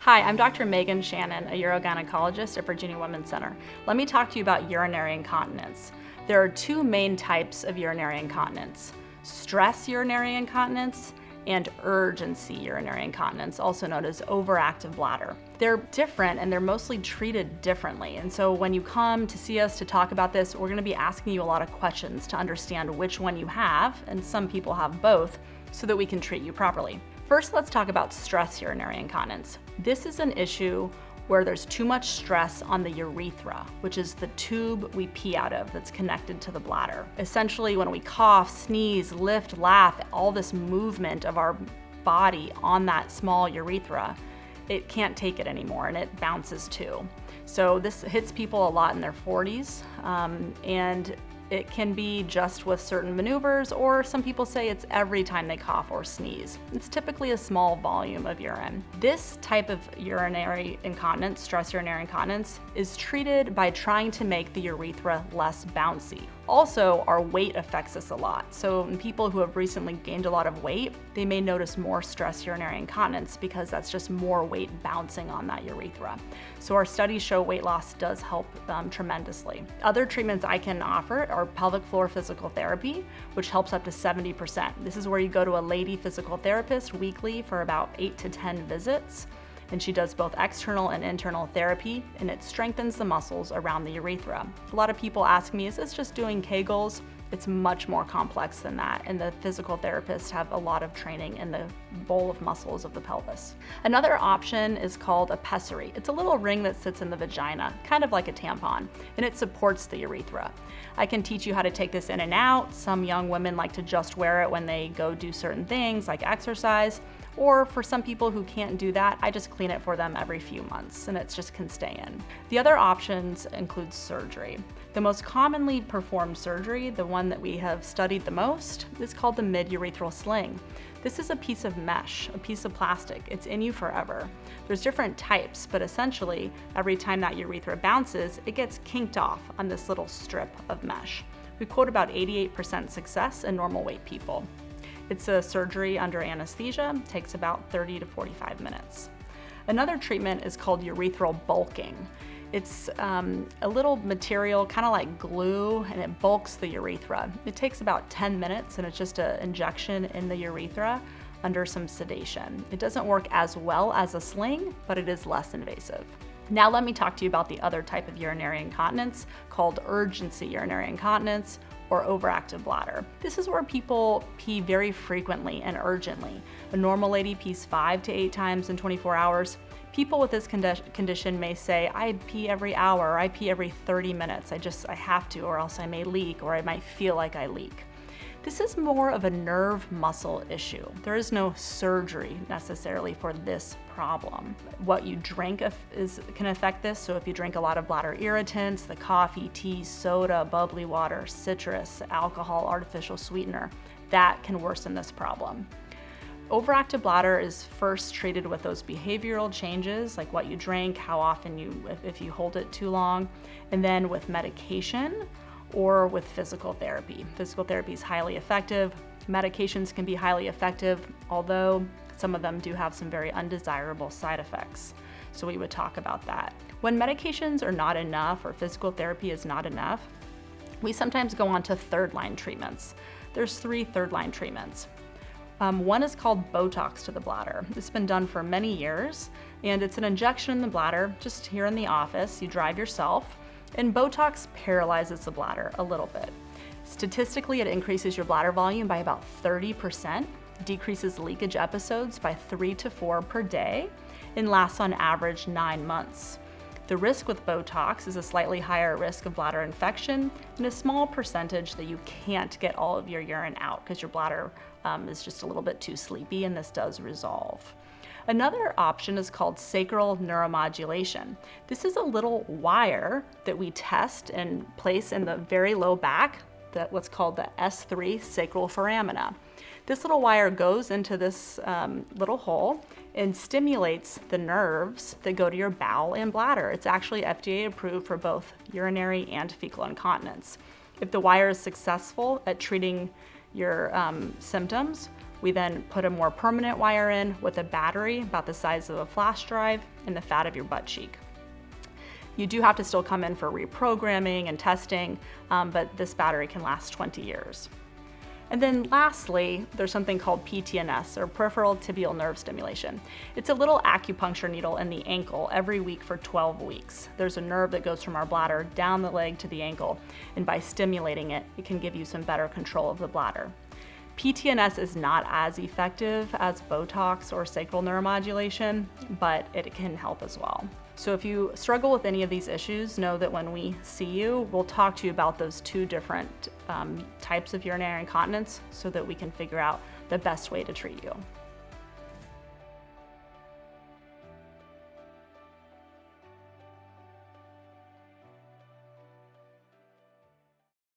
Hi, I'm Dr. Megan Shannon, a urogynecologist at Virginia Women's Center. Let me talk to you about urinary incontinence. There are two main types of urinary incontinence: stress urinary incontinence and urgency urinary incontinence, also known as overactive bladder. They're different and they're mostly treated differently. And so when you come to see us to talk about this, we're gonna be asking you a lot of questions to understand which one you have, and some people have both, so that we can treat you properly. First, let's talk about stress urinary incontinence. This is an issue where there's too much stress on the urethra, which is the tube we pee out of that's connected to the bladder. Essentially, when we cough, sneeze, lift, laugh, all this movement of our body on that small urethra, it can't take it anymore and it bounces too. So this hits people a lot in their 40s, and it can be just with certain maneuvers, or some people say it's every time they cough or sneeze. It's typically a small volume of urine. This type of urinary incontinence, stress urinary incontinence, is treated by trying to make the urethra less bouncy. Also, our weight affects this a lot. So in people who have recently gained a lot of weight, they may notice more stress urinary incontinence because that's just more weight bouncing on that urethra. So our studies show weight loss does help tremendously. Other treatments I can offer are pelvic floor physical therapy, which helps up to 70%. This is where you go to a lady physical therapist weekly for about 8 to 10 visits. And she does both external and internal therapy, and it strengthens the muscles around the urethra. A lot of people ask me, is this just doing Kegels? It's much more complex than that, and the physical therapists have a lot of training in the bowl of muscles of the pelvis. Another option is called a pessary. It's a little ring that sits in the vagina, kind of like a tampon, and it supports the urethra. I can teach you how to take this in and out. Some young women like to just wear it when they go do certain things like exercise, or for some people who can't do that, I just clean it for them every few months and it just can stay in. The other options include surgery. The most commonly performed surgery, the one that we have studied the most, is called the mid-urethral sling. This is a piece of mesh, a piece of plastic. It's in you forever. There's different types, but essentially every time that urethra bounces, it gets kinked off on this little strip of mesh. We quote about 88% success in normal weight people. It's a surgery under anesthesia, takes about 30 to 45 minutes. Another treatment is called urethral bulking. It's a little material, kind of like glue, and it bulks the urethra. It takes about 10 minutes, and it's just an injection in the urethra under some sedation. It doesn't work as well as a sling, but it is less invasive. Now let me talk to you about the other type of urinary incontinence called urgency urinary incontinence, or overactive bladder. This is where people pee very frequently and urgently. A normal lady pees 5 to 8 times in 24 hours. People with this condition may say, I pee every hour, or I pee every 30 minutes. I have to, or else I may leak, or I might feel like I leak. This is more of a nerve muscle issue. There is no surgery necessarily for this problem. What you drink can affect this. So if you drink a lot of bladder irritants, the coffee, tea, soda, bubbly water, citrus, alcohol, artificial sweetener, that can worsen this problem. Overactive bladder is first treated with those behavioral changes, like what you drink, how often if you hold it too long, and then with medication, or with physical therapy. Physical therapy is highly effective. Medications can be highly effective, although some of them do have some very undesirable side effects. So we would talk about that. When medications are not enough or physical therapy is not enough, we sometimes go on to third-line treatments. There's 3 third-line treatments. One is called Botox to the bladder. It's been done for many years, and it's an injection in the bladder, just here in the office. You drive yourself. And Botox paralyzes the bladder a little bit. Statistically, it increases your bladder volume by about 30%, decreases leakage episodes by 3 to 4 per day, and lasts on average 9 months. The risk with Botox is a slightly higher risk of bladder infection and a small percentage that you can't get all of your urine out because your bladder is just a little bit too sleepy, and this does resolve. Another option is called sacral neuromodulation. This is a little wire that we test and place in the very low back, what's called the S3 sacral foramina. This little wire goes into this little hole and stimulates the nerves that go to your bowel and bladder. It's actually FDA approved for both urinary and fecal incontinence. If the wire is successful at treating your symptoms, We then put a more permanent wire in with a battery about the size of a flash drive in the fat of your butt cheek. You do have to still come in for reprogramming and testing, but this battery can last 20 years. And then lastly, there's something called PTNS, or peripheral tibial nerve stimulation. It's a little acupuncture needle in the ankle every week for 12 weeks. There's a nerve that goes from our bladder down the leg to the ankle, and by stimulating it, it can give you some better control of the bladder. PTNS is not as effective as Botox or sacral neuromodulation, but it can help as well. So if you struggle with any of these issues, know that when we see you, we'll talk to you about those two different types of urinary incontinence so that we can figure out the best way to treat you.